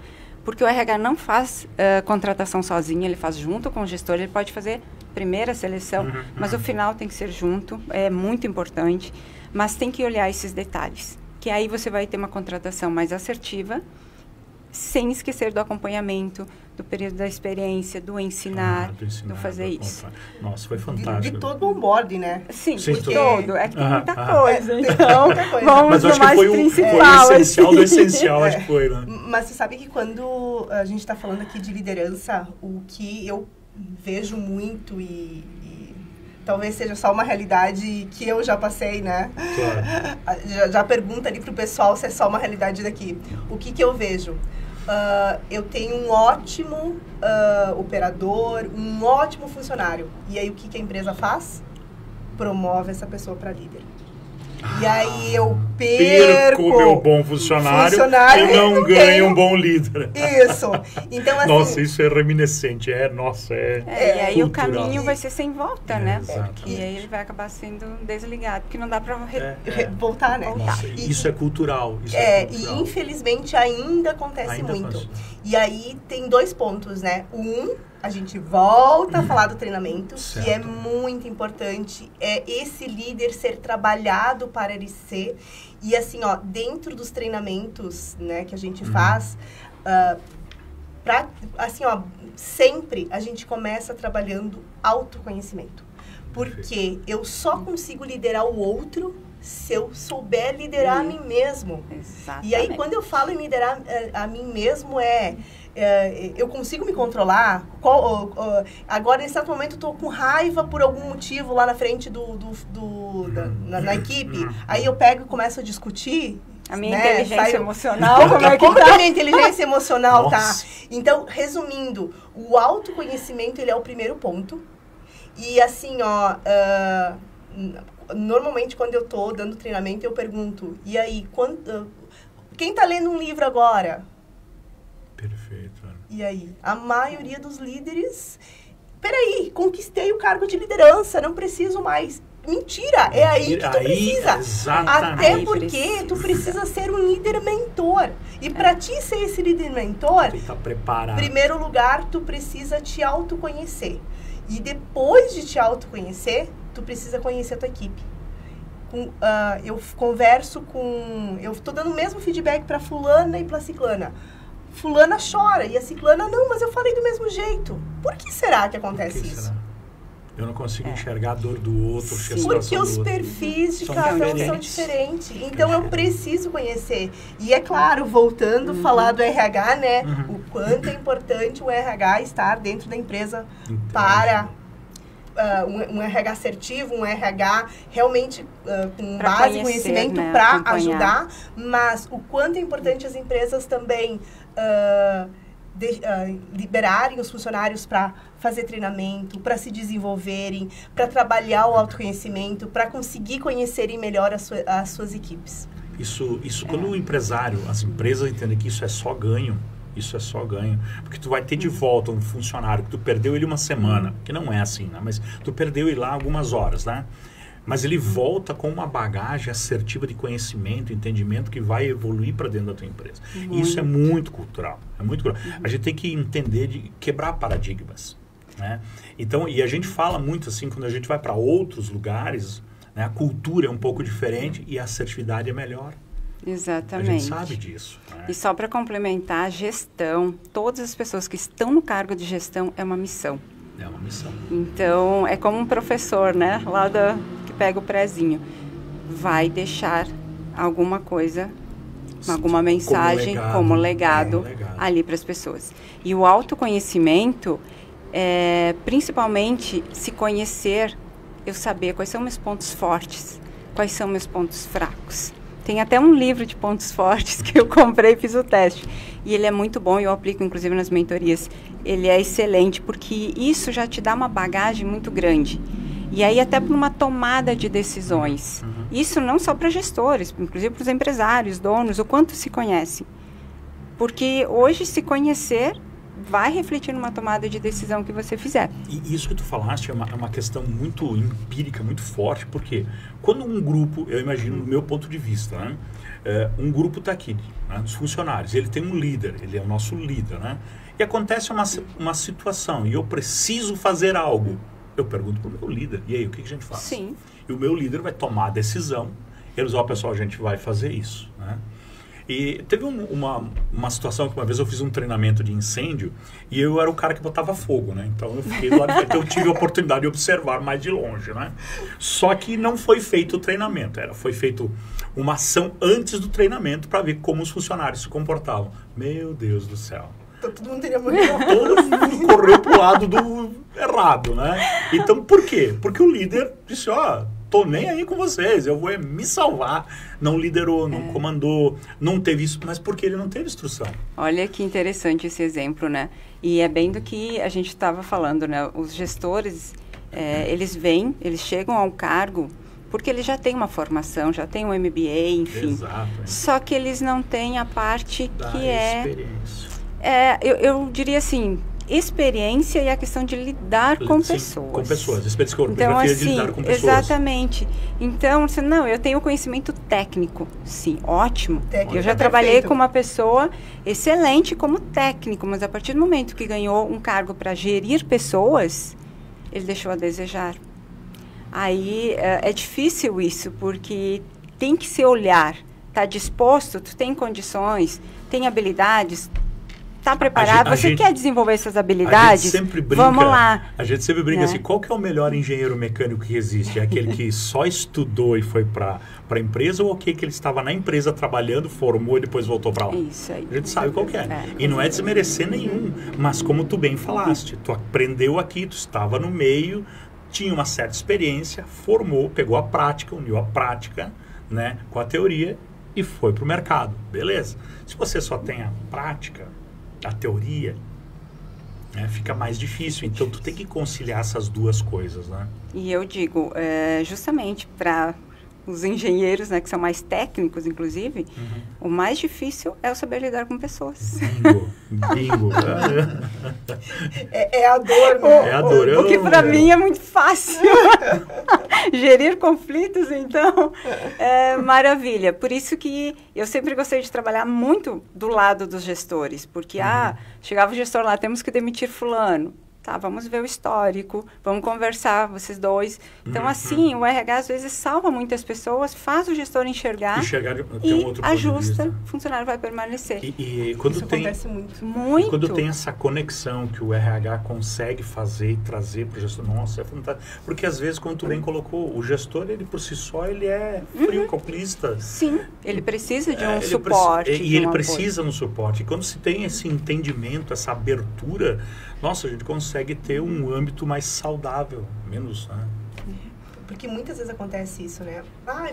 Speaker 4: porque o RH não faz contratação sozinho, ele faz junto com o gestor, ele pode fazer primeira seleção, mas o final tem que ser junto, é muito importante, mas tem que olhar esses detalhes, que aí você vai ter uma contratação mais assertiva, sem esquecer do acompanhamento, do período da experiência, do ensinar, do fazer isso.
Speaker 2: Nossa, foi fantástico.
Speaker 3: De todo o onboarding, né?
Speaker 4: Sim,
Speaker 3: porque...
Speaker 4: todo. É que tem muita coisa, então vamos
Speaker 2: mas
Speaker 4: no mais principal.
Speaker 2: Foi o essencial do essencial, acho que foi, né?
Speaker 3: Mas você sabe que quando a gente está falando aqui de liderança, o que eu vejo muito e talvez seja só uma realidade que eu já passei, né? Claro. Já pergunta ali pro pessoal se é só uma realidade daqui. O que eu vejo? Eu tenho um ótimo operador, um ótimo funcionário. E aí o que a empresa faz? Promove essa pessoa para líder. E aí eu perco
Speaker 2: o meu bom funcionário e não ganho um bom líder.
Speaker 3: Isso. Então, assim,
Speaker 2: nossa, isso é reminiscente. E
Speaker 4: aí
Speaker 2: cultural.
Speaker 4: O caminho vai ser sem volta, né?
Speaker 2: Exato.
Speaker 4: E aí ele vai acabar sendo desligado, porque não dá para
Speaker 3: voltar, né?
Speaker 2: Nossa, isso é cultural.
Speaker 3: E infelizmente ainda acontece muito. E aí tem 2 pontos, né? A gente volta a falar do treinamento, que é muito importante, é esse líder ser trabalhado para ele ser. E assim, ó, dentro dos treinamentos, né, que a gente faz, assim, ó, sempre a gente começa trabalhando autoconhecimento. Porque eu só consigo liderar o outro se eu souber liderar a mim mesmo.
Speaker 4: Exatamente.
Speaker 3: E aí, quando eu falo em liderar a mim mesmo, eu consigo me controlar? Agora, nesse exato momento, eu estou com raiva por algum motivo lá na frente na equipe. Aí eu pego e começo a discutir.
Speaker 4: A minha inteligência emocional,
Speaker 3: como que a minha inteligência emocional tá? Então, resumindo, o autoconhecimento, ele é o primeiro ponto. E assim, ó... normalmente, quando eu estou dando treinamento, eu pergunto, e aí, quem está lendo um livro agora?
Speaker 2: Perfeito.
Speaker 3: E aí? A maioria dos líderes... Peraí, conquistei o cargo de liderança, não preciso mais. Mentira, é aí que tu precisa.
Speaker 2: Exatamente.
Speaker 3: Até porque tu precisa ser um líder mentor. E para ti ser esse líder mentor,
Speaker 2: tu tá preparado.
Speaker 3: Em primeiro lugar, tu precisa te autoconhecer. E depois de te autoconhecer, tu precisa conhecer a tua equipe. Eu converso com... Eu estou dando o mesmo feedback para fulana e para ciclana. Fulana chora e a ciclana, não, mas eu falei do mesmo jeito. Por que será que acontece isso?
Speaker 2: Eu não consigo enxergar a dor do outro.
Speaker 3: Porque os perfis de cada um são diferentes. Então, eu preciso conhecer. E, é claro, voltando a falar do RH, né? O quanto é importante o RH estar dentro da empresa para... um RH assertivo, um RH realmente com base em conhecimento, né, para ajudar, mas o quanto é importante as empresas também liberarem os funcionários para fazer treinamento, para se desenvolverem, para trabalhar o autoconhecimento, para conseguir conhecerem melhor as suas equipes.
Speaker 2: Isso quando o empresário, as empresas entendem que isso é só ganho, porque tu vai ter de volta um funcionário que tu perdeu ele uma semana, que não é assim, né? Mas tu perdeu ele lá algumas horas, né? Mas ele volta com uma bagagem assertiva de conhecimento, entendimento que vai evoluir para dentro da tua empresa. Isso é muito cultural, A gente tem que entender de quebrar paradigmas, né? Então, e a gente fala muito assim, quando a gente vai para outros lugares, né? A cultura é um pouco diferente e a assertividade é melhor.
Speaker 4: Exatamente.
Speaker 2: A gente sabe disso. Né?
Speaker 4: E só para complementar, a gestão, todas as pessoas que estão no cargo de gestão é uma missão.
Speaker 2: É uma missão.
Speaker 4: Então, é como um professor, né? Lá que pega o prezinho. Vai deixar alguma coisa, alguma mensagem como legado ali para as pessoas. E o autoconhecimento, principalmente se conhecer, eu saber quais são meus pontos fortes, quais são meus pontos fracos. Tem até um livro de pontos fortes que eu comprei e fiz o teste. E ele é muito bom, eu aplico inclusive nas mentorias. Ele é excelente, porque isso já te dá uma bagagem muito grande. E aí até para uma tomada de decisões. Isso não só para gestores, inclusive para os empresários, donos, o quanto se conhecem. Porque hoje se conhecer vai refletir numa tomada de decisão que você fizer.
Speaker 2: E isso que tu falaste é uma questão muito empírica, muito forte, porque quando um grupo, eu imagino, do meu ponto de vista, né, um grupo está aqui, né, os funcionários, ele tem um líder, ele é o nosso líder, né, e acontece uma situação e eu preciso fazer algo. Eu pergunto para o meu líder, e aí, o que a gente faz?
Speaker 4: Sim.
Speaker 2: E o meu líder vai tomar a decisão, eles vão, pessoal, a gente vai fazer isso, né? E teve uma situação que uma vez eu fiz um treinamento de incêndio e eu era o cara que botava fogo, né? Então eu fiquei do lado, então eu tive a oportunidade de observar mais de longe, né? Só que não foi feito o treinamento, foi feito uma ação antes do treinamento para ver como os funcionários se comportavam. Meu Deus do céu.
Speaker 3: Todo mundo teria morrido.
Speaker 2: Todo mundo correu pro lado do errado, né? Então por quê? Porque o líder disse, tô nem aí com vocês, eu vou me salvar. Não liderou, não comandou, não teve isso, mas porque ele não teve instrução.
Speaker 4: Olha que interessante esse exemplo, né? E é bem do que a gente estava falando, né? Os gestores, eles chegam ao cargo porque eles já têm uma formação, já têm um MBA, enfim.
Speaker 2: Exato.
Speaker 4: Só que eles não têm a parte
Speaker 2: Da
Speaker 4: que
Speaker 2: experiência.
Speaker 4: eu diria assim, experiência e a questão de lidar com pessoas.
Speaker 2: Com pessoas, experiência
Speaker 4: então, assim,
Speaker 2: de lidar com pessoas.
Speaker 4: Exatamente. Então, assim, não, eu tenho conhecimento técnico. Sim, ótimo.
Speaker 3: Técnico
Speaker 4: eu já
Speaker 3: é
Speaker 4: trabalhei
Speaker 3: perfeito.
Speaker 4: com uma pessoa excelente como técnico, mas a partir do momento que ganhou um cargo para gerir pessoas, ele deixou a desejar. Aí é difícil isso, porque tem que se olhar. Está disposto? Tu tem condições? Tem habilidades? Está preparado? Você quer desenvolver essas habilidades?
Speaker 2: A gente sempre brinca,
Speaker 4: vamos lá.
Speaker 2: A gente sempre brinca
Speaker 4: né?
Speaker 2: assim, qual que é o melhor engenheiro mecânico que existe? É aquele que só estudou e foi para a empresa ou aquele que ele estava na empresa trabalhando, formou e depois voltou para lá?
Speaker 4: Isso aí.
Speaker 2: A gente sabe qual que é. E não é desmerecer nenhum, mas como tu bem falaste, tu aprendeu aqui, tu estava no meio, tinha uma certa experiência, formou, pegou a prática, uniu a prática, né, com a teoria e foi para o mercado. Beleza. Se você só tem a prática, a teoria, né, fica mais difícil. Então, tu tem que conciliar essas duas coisas, né?
Speaker 4: E eu digo, justamente para os engenheiros, né, que são mais técnicos, inclusive, o mais difícil é o saber lidar com pessoas.
Speaker 2: Bingo.
Speaker 3: É a dor, né?
Speaker 2: É a dor.
Speaker 4: O que para mim é muito fácil. Gerir conflitos, então, é maravilha. Por isso que eu sempre gostei de trabalhar muito do lado dos gestores, porque, chegava o gestor lá, temos que demitir fulano. Tá, vamos ver o histórico, vamos conversar, vocês dois. Então, assim, o RH às vezes salva muitas pessoas, faz o gestor enxergar
Speaker 2: e
Speaker 4: ajusta, o funcionário vai permanecer.
Speaker 2: E quando
Speaker 3: Isso acontece muito.
Speaker 4: Muito.
Speaker 2: E quando tem essa conexão que o RH consegue fazer e trazer para o gestor, nossa, é fantástico. Porque às vezes, como tu bem colocou, o gestor, ele por si só, ele é frio, calculista.
Speaker 4: Sim, ele precisa de um suporte.
Speaker 2: E ele precisa no suporte. E quando se tem esse entendimento, essa abertura, nossa, a gente consegue ter um âmbito mais saudável, menos, né?
Speaker 3: Porque muitas vezes acontece isso, né?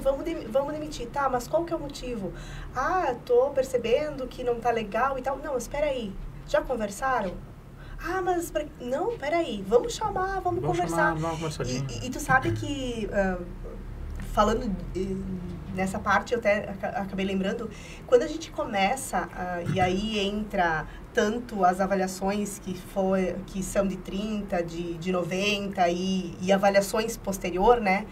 Speaker 3: Vamos demitir. Tá, mas qual que é o motivo? Tô percebendo que não tá legal e tal. Não, espera aí. Já conversaram? Mas... Não, peraí. Vamos chamar, vamos conversar.
Speaker 2: Vamos conversadinha.
Speaker 3: E tu sabe que... falando nessa parte, eu até acabei lembrando, quando a gente começa, e aí entra tanto as avaliações que são de 30, de 90 e avaliações posterior, né?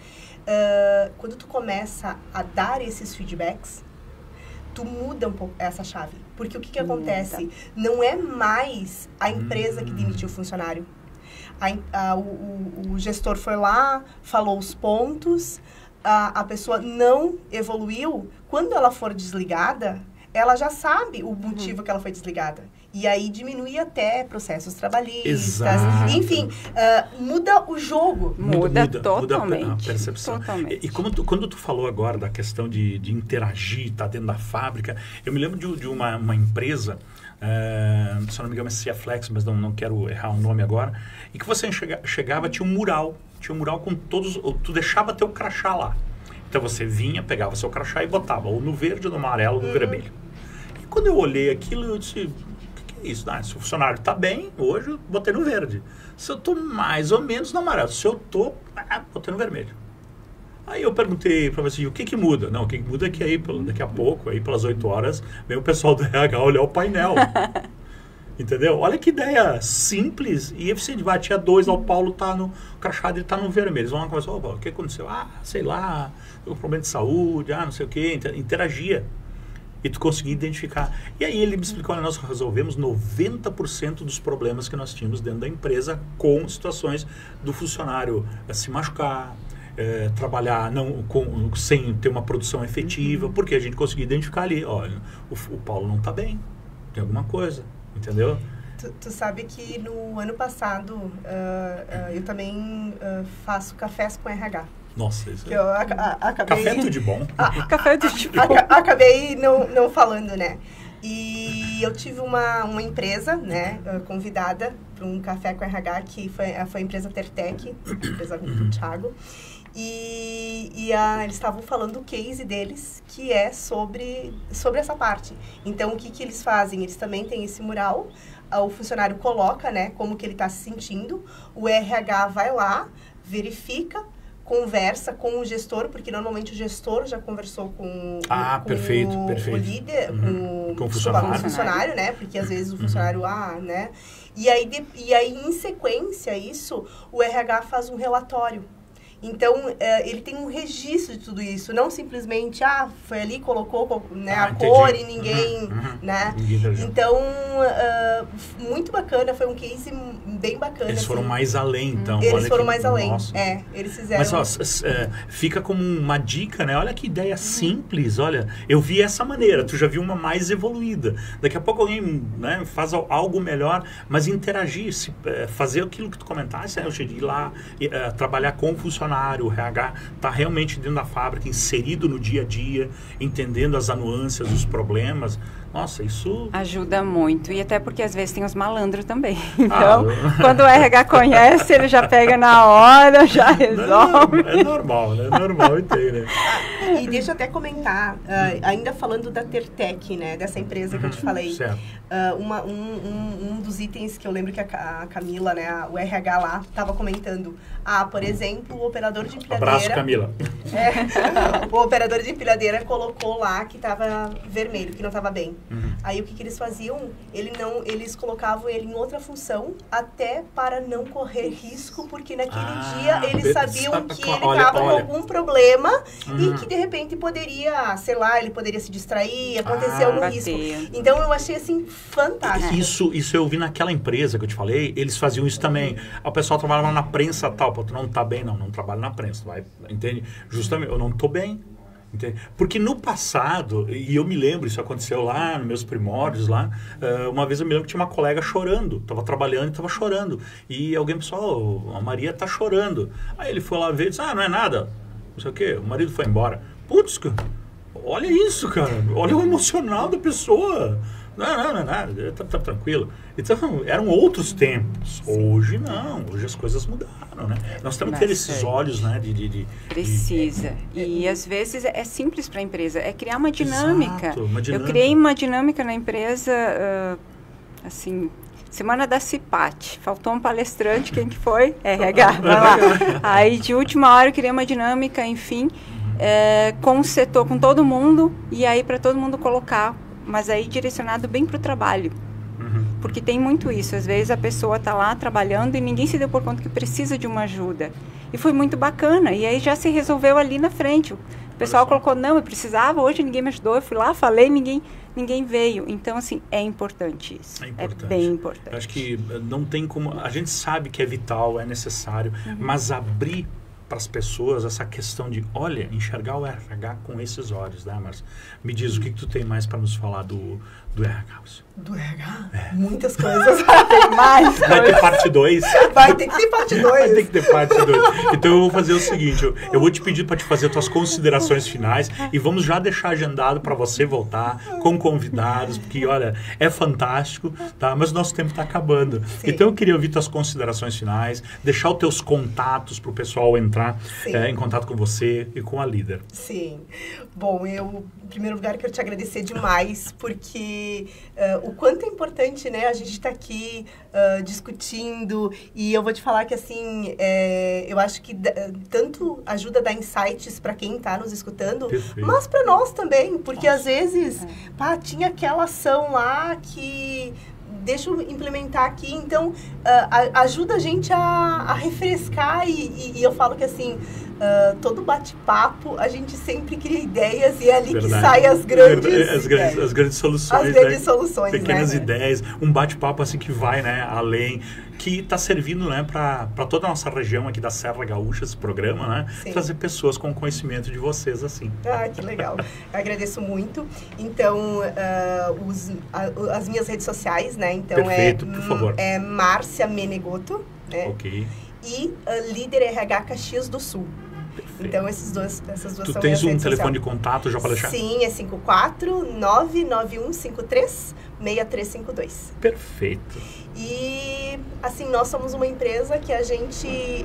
Speaker 3: Quando tu começa a dar esses feedbacks, tu muda um pouco essa chave. Porque o que acontece? Não é mais a empresa que demitiu o funcionário. O gestor foi lá, falou os pontos, a pessoa não evoluiu. Quando ela for desligada, ela já sabe o motivo que ela foi desligada. E aí diminui até processos trabalhistas.
Speaker 2: Exato.
Speaker 3: Enfim, muda o jogo.
Speaker 4: Muda totalmente.
Speaker 2: Muda a percepção.
Speaker 4: Totalmente.
Speaker 2: E quando tu falou agora da questão de interagir, estar dentro da fábrica, eu me lembro de uma empresa, se eu não me engano é Ciaflex, mas não quero errar o nome agora, e que você chegava, tinha um mural com todos, tu deixava teu crachá lá. Então você vinha, pegava seu crachá e botava ou no verde, ou no amarelo, ou no vermelho. E quando eu olhei aquilo, eu disse, o que é isso? Se o funcionário está bem, hoje eu botei no verde. Se eu estou mais ou menos no amarelo, se eu estou, botei no vermelho. Aí eu perguntei para você, o que muda? Não, o que muda é que aí, daqui a pouco, aí pelas 8 horas, vem o pessoal do RH olhar o painel. Entendeu? Olha que ideia simples e eficiente. Vai, tinha 2, o Paulo tá no crachá dele, tá no vermelho. Eles vão lá conversar, o que aconteceu? Sei lá, um problema de saúde, não sei o quê. Interagia. E tu conseguia identificar. E aí ele me explicou, olha, nós resolvemos 90% dos problemas que nós tínhamos dentro da empresa com situações do funcionário se machucar, trabalhar sem ter uma produção efetiva, porque a gente conseguia identificar ali, olha, o Paulo não está bem, tem alguma coisa. Entendeu?
Speaker 3: Tu sabe que no ano passado eu também faço cafés com RH.
Speaker 2: Nossa, isso
Speaker 3: que eu acabei...
Speaker 2: Café é tudo de bom.
Speaker 4: Café é tudo de bom.
Speaker 3: Acabei não falando, né? E eu tive uma empresa, né, convidada para um café com RH, que foi a empresa Tertec, empresa do Thiago. E eles estavam falando o case deles, que é sobre essa parte. Então, o que eles fazem? Eles também têm esse mural, o funcionário coloca, né, como que ele está se sentindo, o RH vai lá, verifica, conversa com o gestor, porque normalmente o gestor já conversou com
Speaker 2: perfeito.
Speaker 3: O líder,
Speaker 2: com o
Speaker 3: funcionário, né? Porque às vezes o funcionário, né? E aí, em sequência, o RH faz um relatório. Então, ele tem um registro de tudo isso, não simplesmente, foi ali, colocou, né, a cor e ninguém, né? Então, muito bacana, foi um case bem bacana.
Speaker 2: Eles foram mais além, então.
Speaker 3: Eles foram mais além, eles fizeram...
Speaker 2: Mas, fica como uma dica, né? Olha que ideia simples, olha, eu vi essa maneira, tu já viu uma mais evoluída. Daqui a pouco alguém, né, faz algo melhor, mas interagir, fazer aquilo que tu comentaste, né? Eu cheguei lá, trabalhar com o funcionário, o RH está realmente dentro da fábrica, inserido no dia a dia, entendendo as nuances, os problemas. Nossa, isso...
Speaker 4: ajuda muito. E até porque às vezes tem os malandros também. Então, quando o RH conhece, ele já pega na hora, já resolve.
Speaker 2: É normal, né? É normal e tem, né?
Speaker 3: E deixa eu até comentar, ainda falando da Tertec, né? Dessa empresa que eu te falei.
Speaker 2: Certo.
Speaker 3: Um dos itens que eu lembro que a Camila, né? O RH lá, estava comentando. Por exemplo, o operador de empilhadeira...
Speaker 2: Abraço, Camila.
Speaker 3: O operador de empilhadeira colocou lá que estava vermelho, que não estava bem. Aí o que eles faziam? Eles colocavam ele em outra função, até para não correr risco, porque naquele dia eles sabiam que ele estava com algum problema e que de repente poderia, sei lá, ele poderia se distrair, acontecer algum risco. Então eu achei assim fantástico.
Speaker 2: Isso eu vi naquela empresa que eu te falei, eles faziam isso também. O pessoal trabalhava na prensa tal, tu não tá bem, não trabalho na prensa, vai, entende? Justamente, eu não tô bem. Entende? Porque no passado, e eu me lembro, isso aconteceu lá nos meus primórdios lá, uma vez eu me lembro que tinha uma colega chorando, estava trabalhando e estava chorando. E alguém pensou, a Maria está chorando. Aí ele foi lá ver e disse, não é nada, não sei o quê, o marido foi embora. Putz, olha isso, cara, olha o emocional da pessoa. Não é nada, tá tranquilo. Então, eram outros tempos. Hoje não, hoje as coisas mudaram, né? Nós temos que ter esses olhos, né?
Speaker 4: Precisa. E às vezes é simples para a empresa, é criar uma dinâmica.
Speaker 2: Exato, uma dinâmica.
Speaker 4: Eu criei uma dinâmica na empresa, assim... Semana da CIPAT, faltou um palestrante, quem que foi? RH, vai lá. Aí de última hora eu criei uma dinâmica, enfim, com o setor, com todo mundo, e aí para todo mundo colocar, mas aí direcionado bem para o trabalho. Porque tem muito isso, às vezes a pessoa está lá trabalhando e ninguém se deu por conta que precisa de uma ajuda. E foi muito bacana, e aí já se resolveu ali na frente. O pessoal colocou, não, eu precisava, hoje ninguém me ajudou, eu fui lá, falei, ninguém veio. Então, assim, é importante isso. É bem importante.
Speaker 2: Eu acho que não tem como... A gente sabe que é vital, é necessário, mas abrir para as pessoas essa questão de, olha, enxergar o RH com esses olhos, né, Márcia? Me diz, o que tu tem mais para nos falar do RH?
Speaker 3: Do RH? Muitas coisas.
Speaker 4: Tem mais.
Speaker 2: Vai ter parte 2?
Speaker 3: Vai ter que ter parte 2.
Speaker 2: Vai ter que ter parte 2. Então eu vou fazer o seguinte, eu vou te pedir para te fazer as tuas considerações finais e vamos já deixar agendado para você voltar com convidados, porque, olha, é fantástico, tá? Mas o nosso tempo está acabando. Sim. Então eu queria ouvir tuas considerações finais, deixar os teus contatos para o pessoal entrar entrar em contato com você e com a líder.
Speaker 3: Sim. Bom, eu, em primeiro lugar, quero te agradecer demais, porque o quanto é importante, né, a gente estar aqui discutindo, e eu vou te falar que, assim, eu acho que tanto ajuda a dar insights para quem está nos escutando,
Speaker 2: Perfeito.
Speaker 3: mas para nós também, porque às vezes, tinha aquela ação lá que... Deixa eu implementar aqui, então ajuda a gente a refrescar e eu falo que assim, todo bate-papo a gente sempre cria ideias e é ali que saem as grandes
Speaker 2: as grandes soluções,
Speaker 3: as grandes soluções,
Speaker 2: pequenas
Speaker 3: né?
Speaker 2: ideias, um bate-papo assim que vai, né, além, que está servindo, né, para toda a nossa região aqui da Serra Gaúcha, esse programa, né, trazer pessoas com conhecimento de vocês assim.
Speaker 3: Ah, que legal. Eu agradeço muito. Então, as minhas redes sociais, né? Então
Speaker 2: Perfeito, por favor.
Speaker 3: É Márcia Menegoto, né?
Speaker 2: Ok.
Speaker 3: E Líder RH Caxias do Sul.
Speaker 2: Perfeito.
Speaker 3: Então, essas duas
Speaker 2: Tu
Speaker 3: são
Speaker 2: tens
Speaker 3: minhas
Speaker 2: um
Speaker 3: redes
Speaker 2: telefone
Speaker 3: sociais.
Speaker 2: de contato já para deixar?
Speaker 3: Sim, é 54991536352.
Speaker 2: Perfeito.
Speaker 3: E, assim, nós somos uma empresa que a gente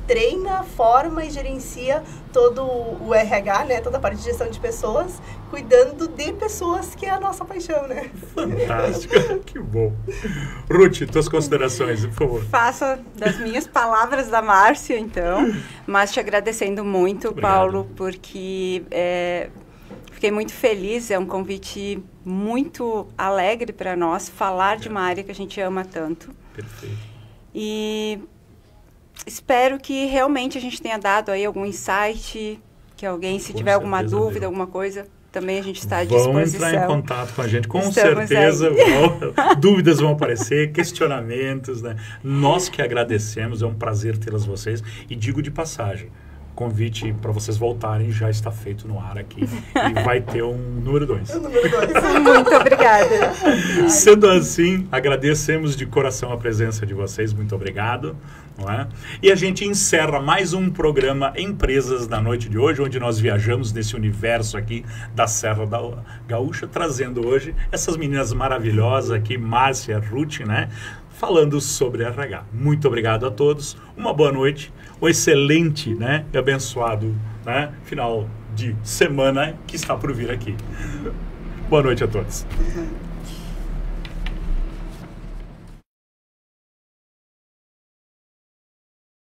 Speaker 3: treina, forma e gerencia todo o RH, né? Toda a parte de gestão de pessoas, cuidando de pessoas, que é a nossa paixão, né?
Speaker 2: Fantástico, que bom. Ruth, tuas considerações, por favor.
Speaker 4: Faço das minhas palavras da Márcia, então, mas te agradecendo muito,
Speaker 2: Obrigado.
Speaker 4: Paulo, porque fiquei muito feliz, é um convite muito alegre para nós falar de uma área que a gente ama tanto.
Speaker 2: Perfeito.
Speaker 4: E espero que realmente a gente tenha dado aí algum insight, que alguém, se tiver alguma dúvida, alguma coisa, também a gente está à disposição.
Speaker 2: Vão entrar em contato com a gente, com
Speaker 4: Estamos
Speaker 2: certeza. Dúvidas vão aparecer, questionamentos, né? Nós que agradecemos, é um prazer tê-las vocês. E digo de passagem, convite para vocês voltarem já está feito no ar aqui. E vai ter um número 2.
Speaker 4: Muito obrigada.
Speaker 2: Sendo assim, agradecemos de coração a presença de vocês. Muito obrigado. Não é? E a gente encerra mais um programa Empresas na noite de hoje, onde nós viajamos nesse universo aqui da Serra da Gaúcha, trazendo hoje essas meninas maravilhosas aqui, Márcia, Ruth, né? Falando sobre RH. Muito obrigado a todos. Uma boa noite. Um excelente, né, e abençoado, né, final de semana que está por vir aqui. Boa noite a todos.